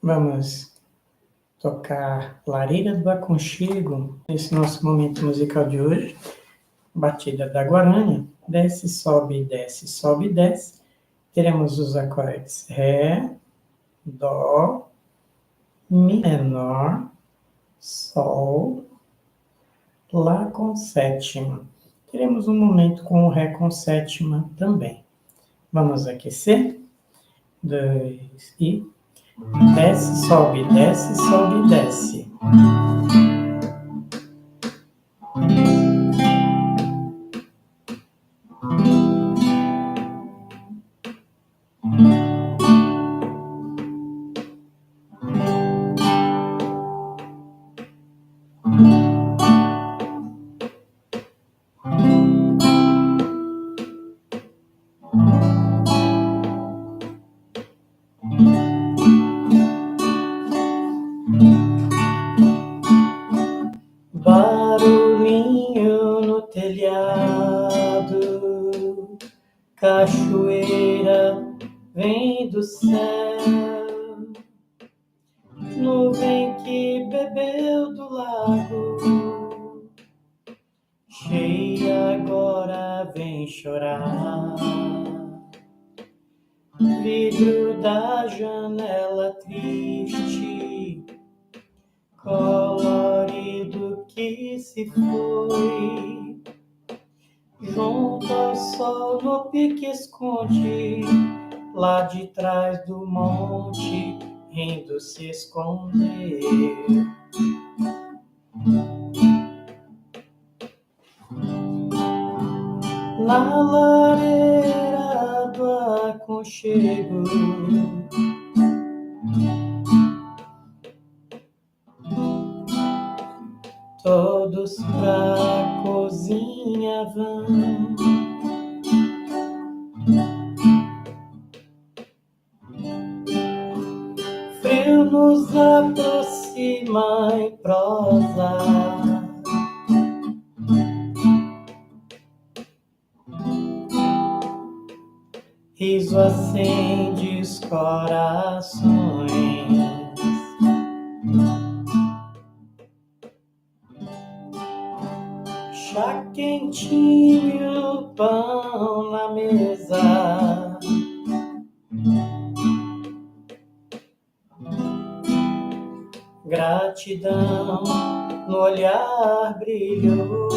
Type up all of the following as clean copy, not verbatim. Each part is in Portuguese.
Vamos tocar Lareira do Aconchego nesse nosso momento musical de hoje. Batida da Guaranha, desce, sobe, desce, sobe, desce. Teremos os acordes Ré, Dó, Mi menor, Sol, Lá com sétima. Teremos um momento com o Ré com sétima também. Vamos aquecer? 2 e... Desce, sobe, desce, sobe, desce. Barulhinho no telhado, cachoeira vem do céu, nuvem que bebeu do lago, cheia agora vem chorar. Vidro da janela triste, colorido que se foi, junto ao sol no pique esconde, lá de trás do monte, rindo se escondeu. Na lareira do aconchego, todos pra cozinha vão, frio nos aproxima em prosa, riso acende os corações. Chá quentinho, pão na mesa, gratidão no olhar brilhou.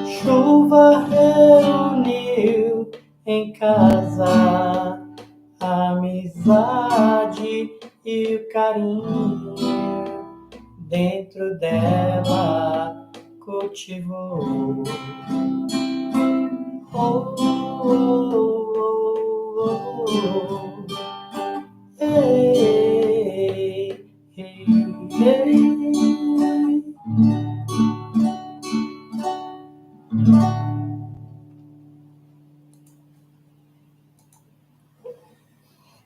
Chuva reuniu em casa a amizade e o carinho, dentro dela cultivou. Oh, oh, oh.